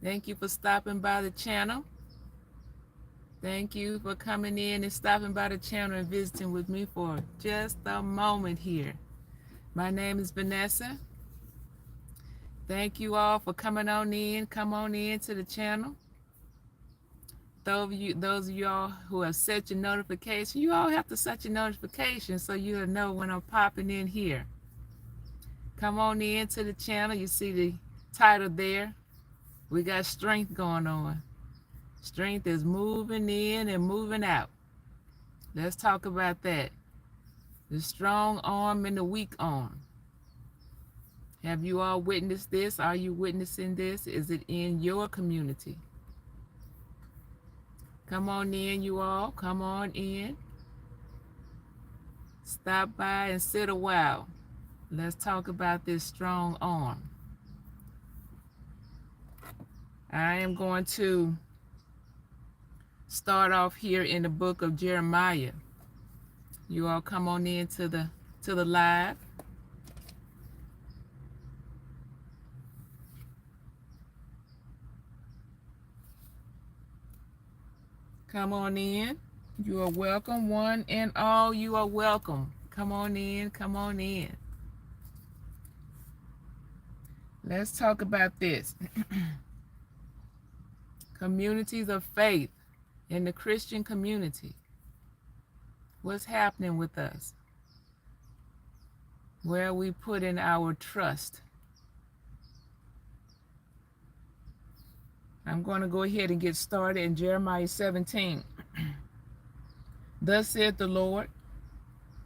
Thank you for stopping by the channel. Thank you for coming in and stopping by the channel and visiting with me for just a moment here. My name is Vanessa. Thank you all for coming on in. Come on in to the channel. Those of y'all who have set your notification, you all have to set your notification so you'll know when I'm popping in here. Come on in to the channel. You see the title there. We got strength going on. Strength is moving in and moving out. Let's talk about that. The strong arm and the weak arm. Have you all witnessed this? Are you witnessing this? Is it in your community? Come on in, you all. Come on in. Stop by and sit a while. Let's talk about this strong arm. I am going to start off here in the book of Jeremiah. You all come on in to the live. Come on in. You are welcome. One and all, you are welcome. Come on in. Come on in. Let's talk about this. Communities of faith in the Christian community. What's happening with us? Where we put in our trust. I'm going to go ahead and get started in Jeremiah 17. Thus saith the Lord,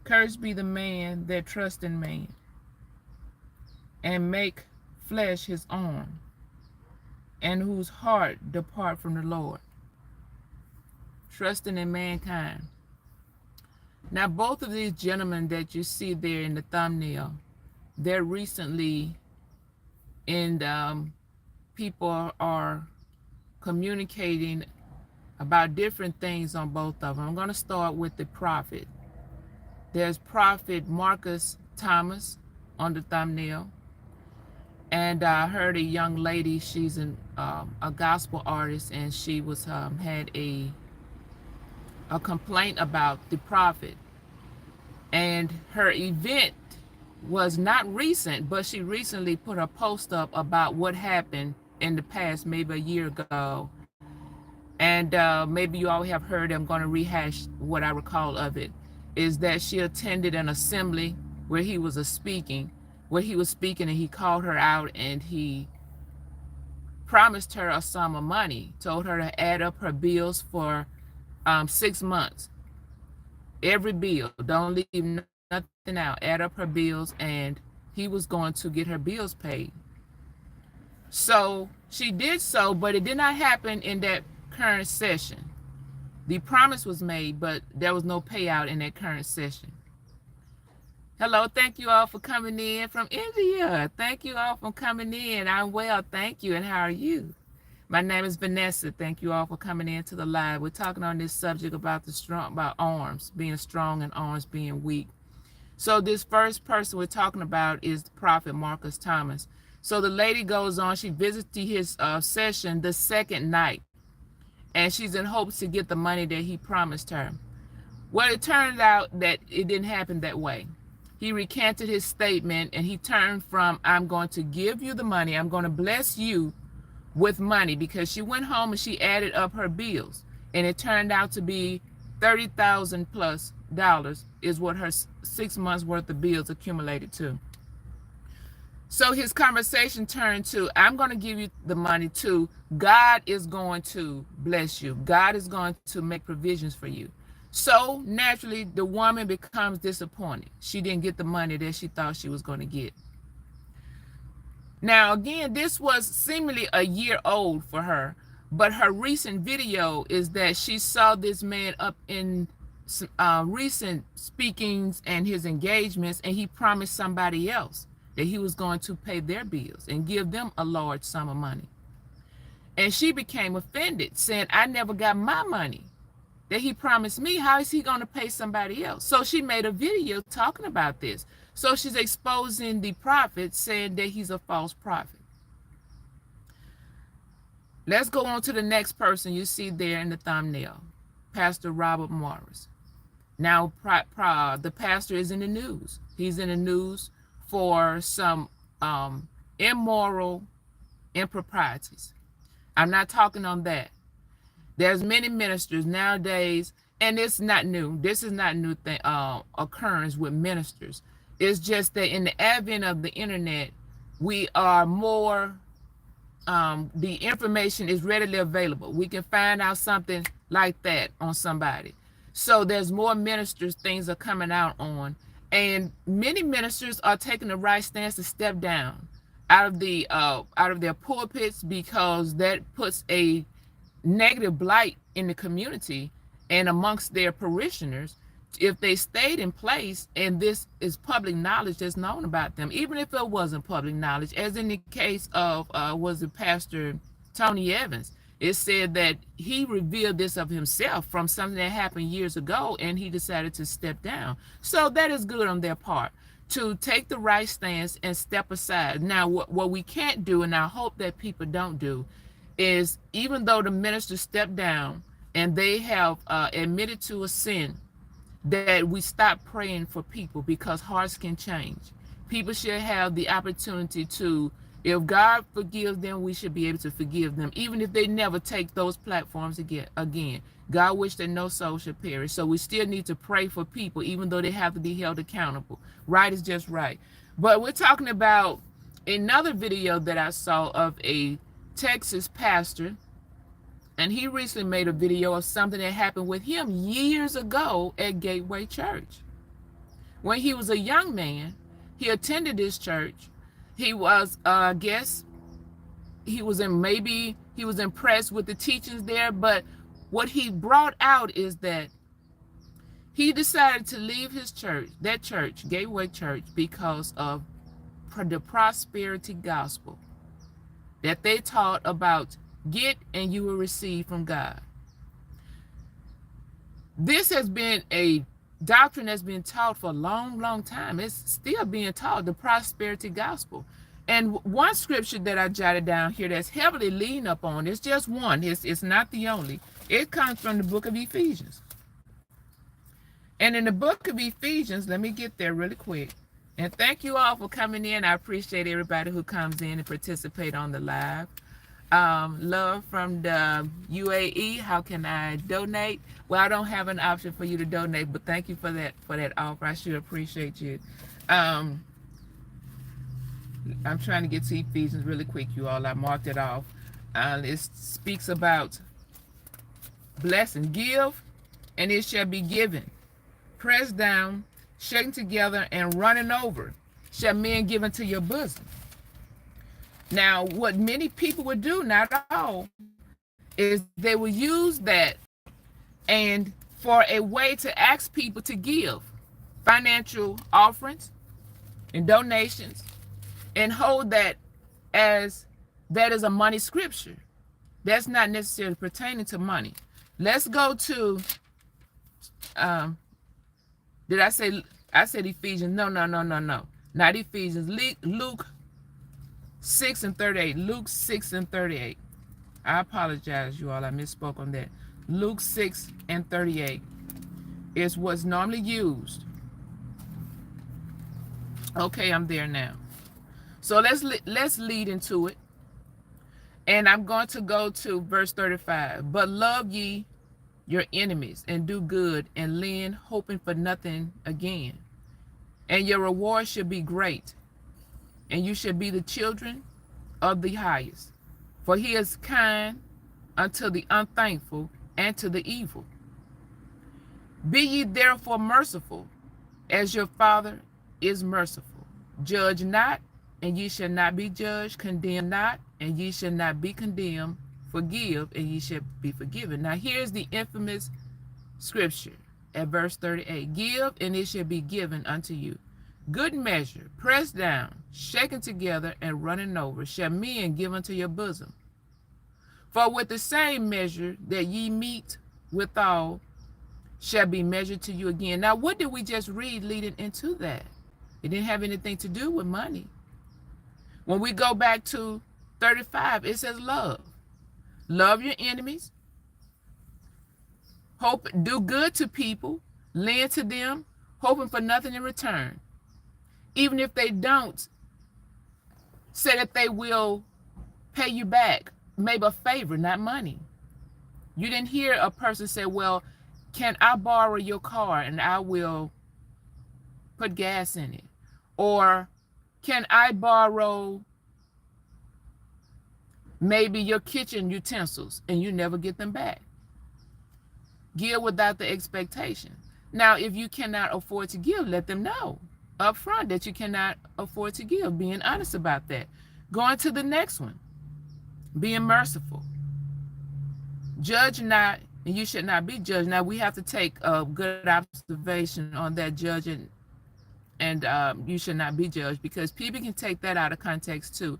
cursed be the man that trusts in man, and make flesh his arm, and whose heart depart from the Lord, trusting in mankind. Now, both of these gentlemen that you see there in the thumbnail, they're recently in, people are communicating about different things on both of them. I'm going to start with the prophet. There's prophet Marcusthomas on the thumbnail. And I heard a young lady, she's a gospel artist, and she was had a complaint about the prophet. And her event was not recent, but she recently put a post up about what happened in the past, maybe a year ago. And maybe you all have heard, I'm going to rehash what I recall of it, is that she attended an assembly where he was speaking, and he called her out and he promised her a sum of money, told her to add up her bills for 6 months. Every bill, don't leave nothing out, add up her bills, and he was going to get her bills paid. So she did so, but it did not happen in that current session. The promise was made, but there was no payout in that current session. Hello, thank you all for coming in from India. Thank you all for coming in. I'm well, thank you. And how are you? My name is Vanessa. Thank you all for coming in to the live. We're talking on this subject about about arms being strong and arms being weak. So this first person we're talking about is the prophet Marcusthomas. So the lady goes on, she visits his session the second night, and she's in hopes to get the money that he promised her. Well, it turned out that it didn't happen that way. He recanted his statement, and he turned from, I'm going to give you the money, I'm going to bless you with money, because she went home and she added up her bills, and it turned out to be $30,000 plus is what her 6 months worth of bills accumulated to. So his conversation turned to, I'm going to give you the money too. God is going to bless you. God is going to make provisions for you. So naturally, the woman becomes disappointed. She didn't get the money that she thought she was going to get. Now, again, this was seemingly a year old for her, but her recent video is that she saw this man up in recent speakings and his engagements, and he promised somebody else that he was going to pay their bills and give them a large sum of money. And she became offended, saying, I never got my money that he promised me. How is he going to pay somebody else? So she made a video talking about this. So she's exposing the prophet, saying that he's a false prophet. Let's go on to the next person you see there in the thumbnail, Pastor Robert Morris. Now, the pastor is in the news. He's in the news for some immoral improprieties. I'm not talking on that. There's many ministers nowadays, and it's not new. This is not new thing occurrence with ministers. It's just that in the advent of the internet, we are more the information is readily available. We can find out something like that on somebody. So there's more ministers, things are coming out on, and many ministers are taking the right stance to step down out of their pulpits, because that puts a negative blight in the community and amongst their parishioners if they stayed in place and this is public knowledge that's known about them, even if it wasn't public knowledge, as in the case of was it Pastor Tony Evans. It said that he revealed this of himself from something that happened years ago, and he decided to step down. So that is good on their part to take the right stance and step aside. Now, what we can't do, and I hope that people don't do, is even though the minister stepped down and they have admitted to a sin, that we stop praying for people, because hearts can change. People should have the opportunity to, if God forgives them, we should be able to forgive them, even if they never take those platforms again. God wished that no soul should perish. So we still need to pray for people, even though they have to be held accountable. Right is just right. But we're talking about another video that I saw of a Texas pastor, and he recently made a video of something that happened with him years ago at Gateway Church. When he was a young man, he attended this church. He was, I guess, he was impressed with the teachings there, but what he brought out is that he decided to leave his church, that church, Gateway Church, because of the prosperity gospel that they taught about get and you will receive from God. This has been a doctrine that's been taught for a long, long time. It's still being taught, the prosperity gospel. And one scripture that I jotted down here that's heavily leaning up on, it's just one, it's not the only. It comes from the book of Ephesians. And in the book of Ephesians, let me get there really quick. And thank you all for coming in. I appreciate everybody who comes in and participate on the live. Love from the UAE. How can I donate? Well, I don't have an option for you to donate, but thank you for that offer. I sure appreciate you. I'm trying to get to Ephesians really quick, you all. I marked it off. It speaks about blessing. Give, and it shall be given. Pressed down, shaken together, and running over, shall men give into your bosom. Now, what many people would do, not all, is they will use that and for a way to ask people to give financial offerings and donations, and hold that as that is a money scripture. That's not necessarily pertaining to money. Let's go to, did I say, I said Ephesians, no, not Ephesians, Luke 6 and 38. Luke 6 and 38. I apologize, you all. I misspoke on that. Luke 6 and 38 is what's normally used. Okay, I'm there now. So let's lead into it. And I'm going to go to verse 35. But love ye your enemies, and do good, and lend, hoping for nothing again. And your reward shall be great, and you shall be the children of the highest. For he is kind unto the unthankful and to the evil. Be ye therefore merciful, as your Father is merciful. Judge not, and ye shall not be judged. Condemn not, and ye shall not be condemned. Forgive, and ye shall be forgiven. Now here's the infamous scripture at verse 38. Give, and it shall be given unto you. Good measure, pressed down, shaken together, and running over, shall men give unto your bosom. For with the same measure that ye meet withal, shall be measured to you again. Now, what did we just read leading into that? It didn't have anything to do with money. When we go back to 35, it says love. love your enemies, do good to people, lend to them, hoping for nothing in return. Even if they don't, say that they will pay you back, maybe a favor, not money. You didn't hear a person say, well, can I borrow your car and I will put gas in it? Or can I borrow maybe your kitchen utensils and you never get them back? Give without the expectation. Now, if you cannot afford to give, let them know up front that you cannot afford to give, being honest about that. Going to the next one, being merciful. Judge not, and you should not be judged. Now, we have to take a good observation on that, judging, and you should not be judged, because people can take that out of context too.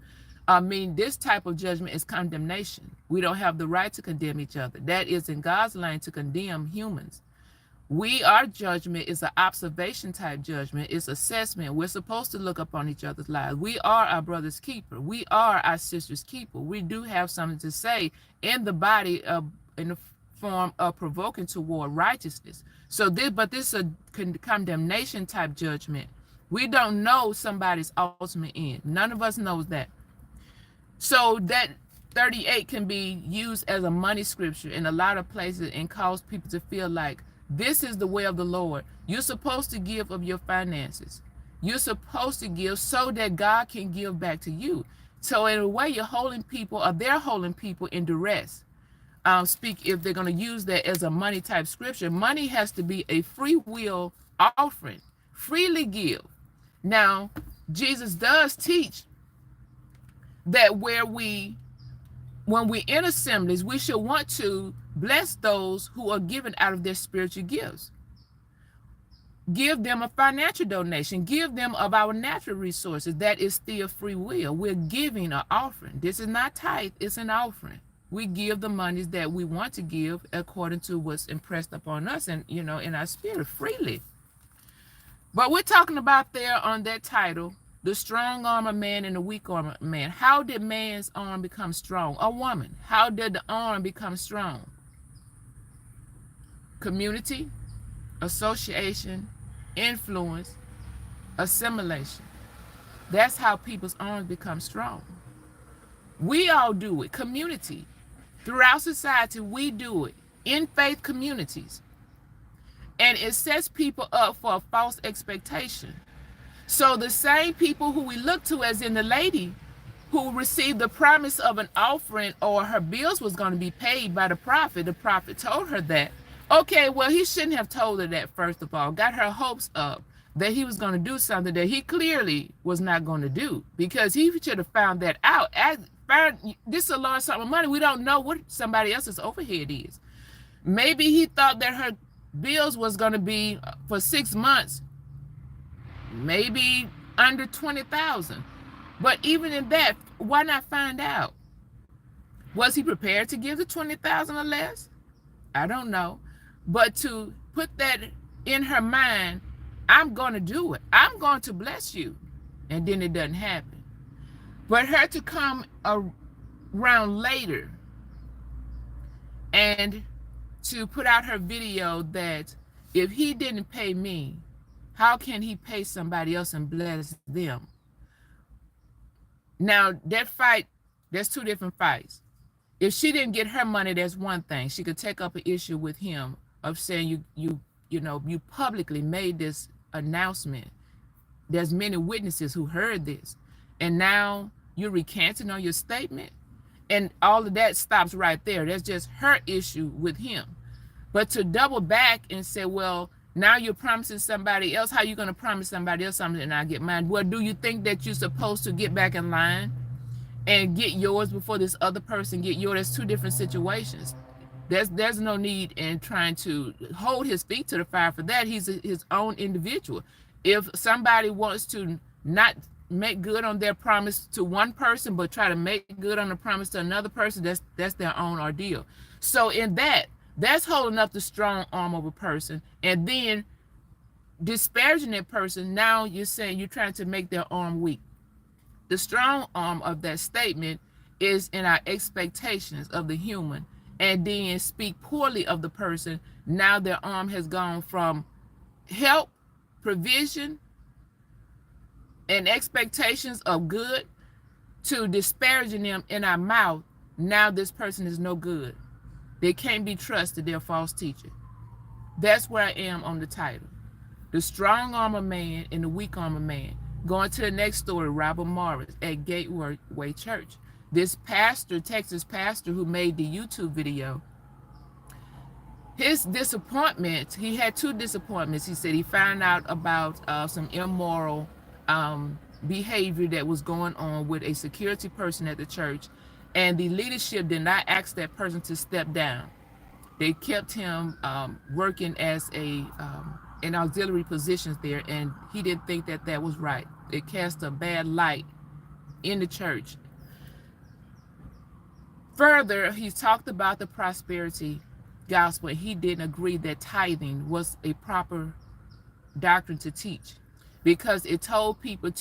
I mean, this type of judgment is condemnation. We don't have the right to condemn each other. That is in God's lane, to condemn humans. Our judgment is an observation type judgment. It's assessment. We're supposed to look up on each other's lives. We are our brother's keeper. We are our sister's keeper. We do have something to say in the body in the form of provoking toward righteousness. So this is a condemnation type judgment. We don't know somebody's ultimate end. None of us knows that. So that 38 can be used as a money scripture in a lot of places and cause people to feel like this is the way of the Lord. You're supposed to give of your finances. You're supposed to give so that God can give back to you. So in a way, you're holding people, or they're holding people in duress. If they're going to use that as a money type scripture, money has to be a free will offering. Freely give. Now, Jesus does teach that when we in assemblies, we should want to bless those who are given out of their spiritual gifts. Give them a financial donation. Give them of our natural resources. That is still free will. We're giving an offering. This is not tithe, it's an offering. We give the monies that we want to give according to what's impressed upon us and, in our spirit, freely. But we're talking about there on that title, the strong arm of man and the weak arm of man. How did man's arm become strong? A woman. How did the arm become strong? Community, association, influence, assimilation. That's how people's arms become strong. We all do it. Community. Throughout society, we do it. In faith communities. And it sets people up for a false expectation. So the same people who we look to, as in the lady who received the promise of an offering, or her bills was going to be paid by the prophet told her that. Okay, well, he shouldn't have told her that, first of all. Got her hopes up that he was going to do something that he clearly was not going to do, because he should have found that out. This is a large sum of money. We don't know what somebody else's overhead is. Maybe he thought that her bills was going to be for 6 months, maybe under 20,000. But even in that, why not find out? Was he prepared to give the 20,000 or less? I don't know. But to put that in her mind, I'm going to do it. I'm going to bless you. And then it doesn't happen. But her to come around later and to put out her video that if he didn't pay me, how can he pay somebody else and bless them? Now, that fight, there's two different fights. If she didn't get her money, that's one thing. She could take up an issue with him of saying you publicly made this announcement. There's many witnesses who heard this. And now you're recanting on your statement. And all of that stops right there. That's just her issue with him. But to double back and say, well, now you're promising somebody else. How are you going to promise somebody else something and I get mine? Well, do you think that you're supposed to get back in line and get yours before this other person get yours? There's two different situations. There's no need in trying to hold his feet to the fire for that. He's his own individual. If somebody wants to not make good on their promise to one person, but try to make good on the promise to another person, that's their own ordeal. So in that's holding up the strong arm of a person, and then disparaging that person. Now you're saying you're trying to make their arm weak. The strong arm of that statement is in our expectations of the human, and then speak poorly of the person. Now their arm has gone from help, provision, and expectations of good to disparaging them in our mouth. Now this person is no good. They can't be trusted. They're a false teacher. That's where I am on the title. The strong armor man and the weak armor man. Going to the next story, Robert Morris at Gateway Church. This pastor, Texas pastor who made the YouTube video, his disappointment, he had two disappointments. He said he found out about some immoral behavior that was going on with a security person at the church, and the leadership did not ask that person to step down. They kept him working as in auxiliary positions there, and he didn't think that that was right. It cast a bad light in the church. Further, he talked about the prosperity gospel. He didn't agree that tithing was a proper doctrine to teach, because it told people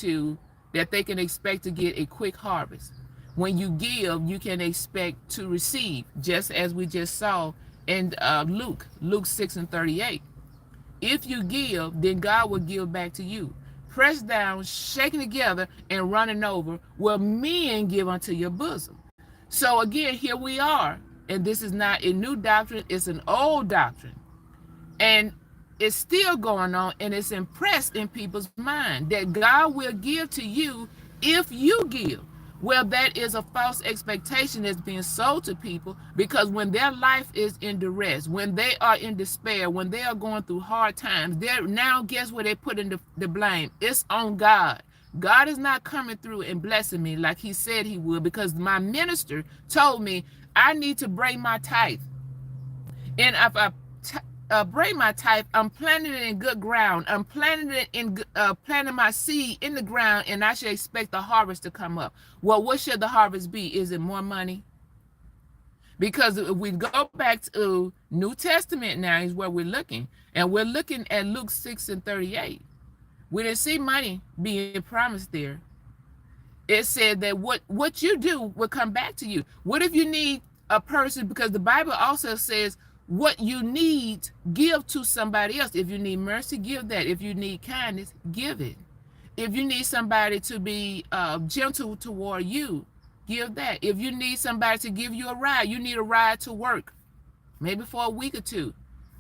that they can expect to get a quick harvest. When you give, you can expect to receive, just as we just saw in Luke 6:38. If you give, then God will give back to you. Pressed down, shaken together, and running over, will men give unto your bosom. So again, here we are, and this is not a new doctrine, it's an old doctrine. And it's still going on, and it's impressed in people's mind that God will give to you if you give. Well, that is a false expectation that's being sold to people, because when their life is in duress, when they are in despair, when they are going through hard times, they're now, guess where they put in the blame? It's on God. God is not coming through and blessing me like he said he would, because my minister told me I need to bring my tithe. And if I bring my tithe, I'm planting it in good ground. I'm planting it in planting my seed in the ground, and I should expect the harvest to come up. Well, what should the harvest be? Is it more money? Because if we go back to New Testament now is where we're looking, and we're looking at Luke 6:38. We didn't see money being promised there. It said that what you do will come back to you. What if you need a person? Because the Bible also says, what you need, give to somebody else. If you need mercy, give that. If you need kindness, give it. If you need somebody to be gentle toward you, give that. If you need somebody to give you a ride, you need a ride to work, maybe for a week or two,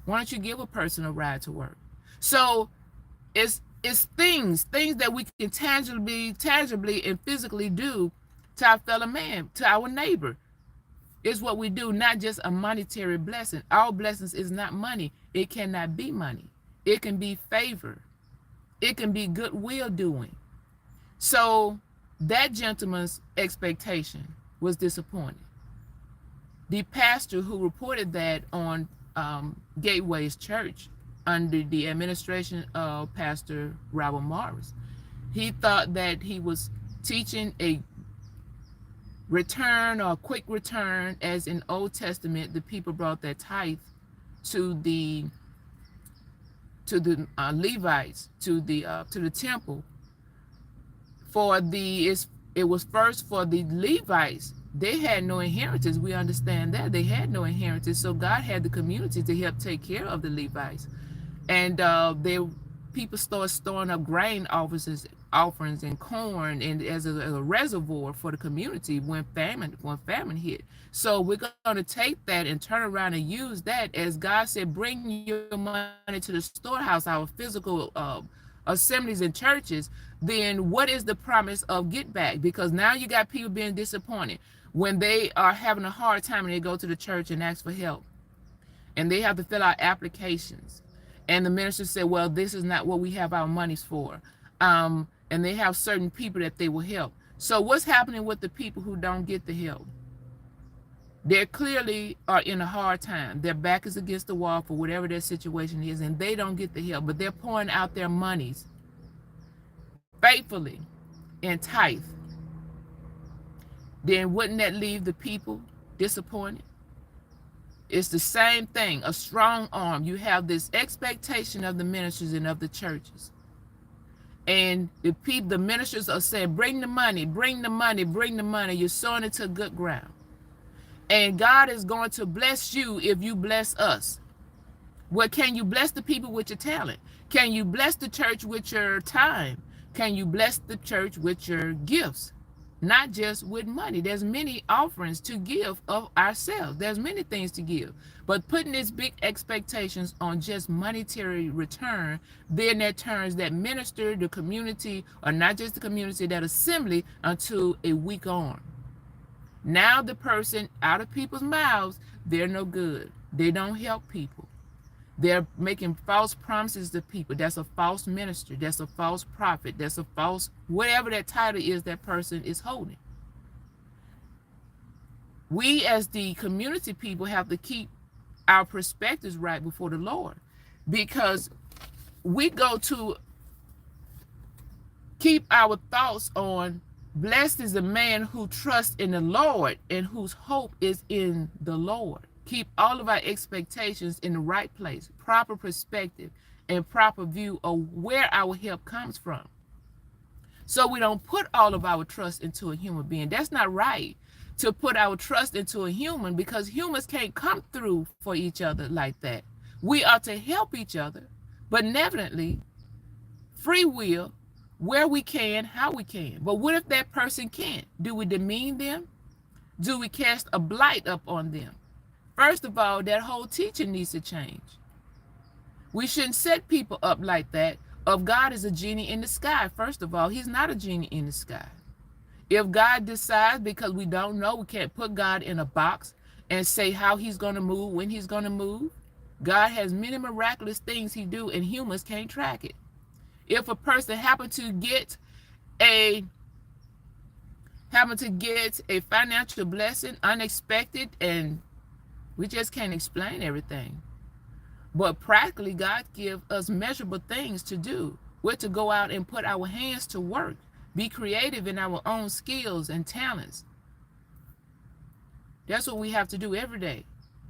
why don't you give a person a ride to work? So it's things that we can tangibly and physically do to our fellow man, to our neighbor. Is what we do, not just a monetary blessing. Our blessings is not money. It cannot be money. It can be favor. It can be goodwill doing. So that gentleman's expectation was disappointed. The pastor who reported that on Gateway's church under the administration of Pastor Robert Morris, he thought that he was teaching a return or quick return, as in Old Testament the people brought their tithe to the Levites, to the temple. It was first for the Levites. They had no inheritance. We understand that they had no inheritance, so God had the community to help take care of the Levites, and people started storing up grain offerings and corn, and as a reservoir for the community when famine hit. So we're going to take that and turn around and use that, as God said, bring your money to the storehouse, our physical assemblies and churches. Then what is the promise of get back? Because now you got people being disappointed when they are having a hard time and they go to the church and ask for help, and they have to fill out applications, and the minister said, well, this is not what we have our monies for. And they have certain people that they will help. So what's happening with the people who don't get the help? They clearly are in a hard time. Their back is against the wall for whatever their situation is, and they don't get the help, but they're pouring out their monies faithfully in tithe. Then wouldn't that leave the people disappointed? It's the same thing, a strong arm. You have this expectation of the ministers and of the churches. And the people, the ministers are saying, bring the money, bring the money, bring the money. You're sowing it to good ground. And God is going to bless you if you bless us. Well, can you bless the people with your talent? Can you bless the church with your time? Can you bless the church with your gifts? Not just with money. There's many offerings to give of ourselves. There's many things to give. But putting these big expectations on just monetary return, then that turns that minister, the community, or not just the community, that assembly, into a weak arm. Now the person out of people's mouths, they're no good. They don't help people. They're making false promises to people. That's a false minister. That's a false prophet. That's a false, whatever that title is that person is holding. We as the community people have to keep our perspectives right before the Lord, because we go to keep our thoughts on blessed is the man who trusts in the Lord and whose hope is in the Lord. Keep all of our expectations in the right place, proper perspective, and proper view of where our help comes from. So we don't put all of our trust into a human being. That's not right, to put our trust into a human, because humans can't come through for each other like that. We are to help each other, but nevertheless, free will, where we can, how we can. But what if that person can't? Do we demean them? Do we cast a blight up on them? First of all, that whole teaching needs to change. We shouldn't set people up like that. Of God is a genie in the sky. First of all, he's not a genie in the sky. If God decides, because we don't know, we can't put God in a box and say how he's going to move, when he's going to move. God has many miraculous things he do, and humans can't track it. If a person happened to get a financial blessing, unexpected, and we just can't explain everything. But practically, God gives us measurable things to do. We're to go out and put our hands to work, be creative in our own skills and talents. That's what we have to do every day,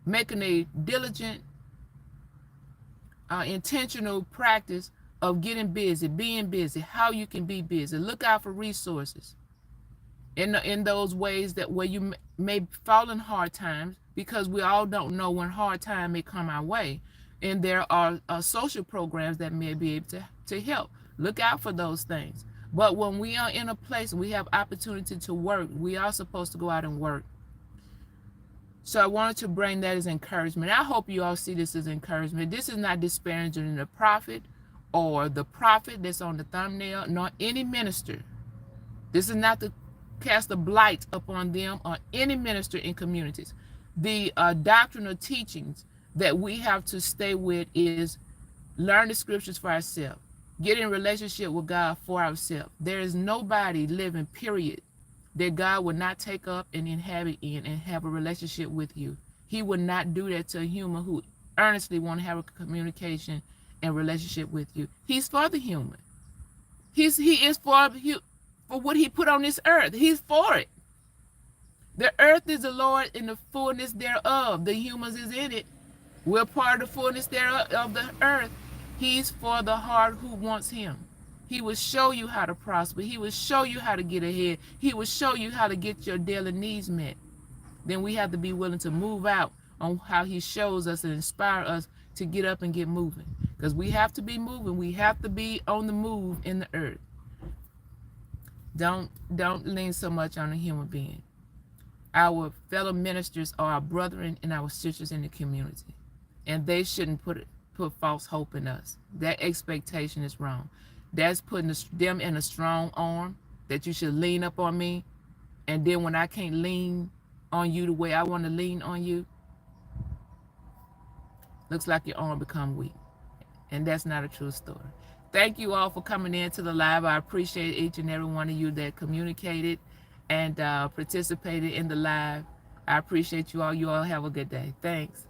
making a diligent, intentional practice of getting busy, being busy, how you can be busy. Look out for resources in those ways that where you may fall in hard times, because we all don't know when hard time may come our way. And there are social programs that may be able to help. Look out for those things. But when we are in a place we have opportunity to work, we are supposed to go out and work. So I wanted to bring that as encouragement. I hope you all see this as encouragement. This is not disparaging the prophet or the prophet that's on the thumbnail, nor any minister. This is not to cast a blight upon them or any minister in communities. The doctrinal teachings that we have to stay with is learn the scriptures for ourselves, get in relationship with God for ourselves. There is nobody living, period, that God would not take up and inhabit in and have a relationship with you. He would not do that to a human who earnestly want to have a communication and relationship with you. He's for the human. He is for what he put on this earth. He's for it. The earth is the Lord in the fullness thereof. The humans is in it. We're part of the fullness thereof of the earth. He's for the heart who wants him. He will show you how to prosper. He will show you how to get ahead. He will show you how to get your daily needs met. Then we have to be willing to move out on how he shows us and inspire us to get up and get moving. Because we have to be moving. We have to be on the move in the earth. Don't lean so much on a human being. Our fellow ministers are our brethren and our sisters in the community. And they shouldn't put false hope in us. That expectation is wrong. That's putting them in a strong arm that you should lean up on me. And then when I can't lean on you the way I want to lean on you, looks like your arm become weak. And that's not a true story. Thank you all for coming into the live. I appreciate each and every one of you that communicated and participated in the live. I appreciate you all. You all have a good day. Thanks.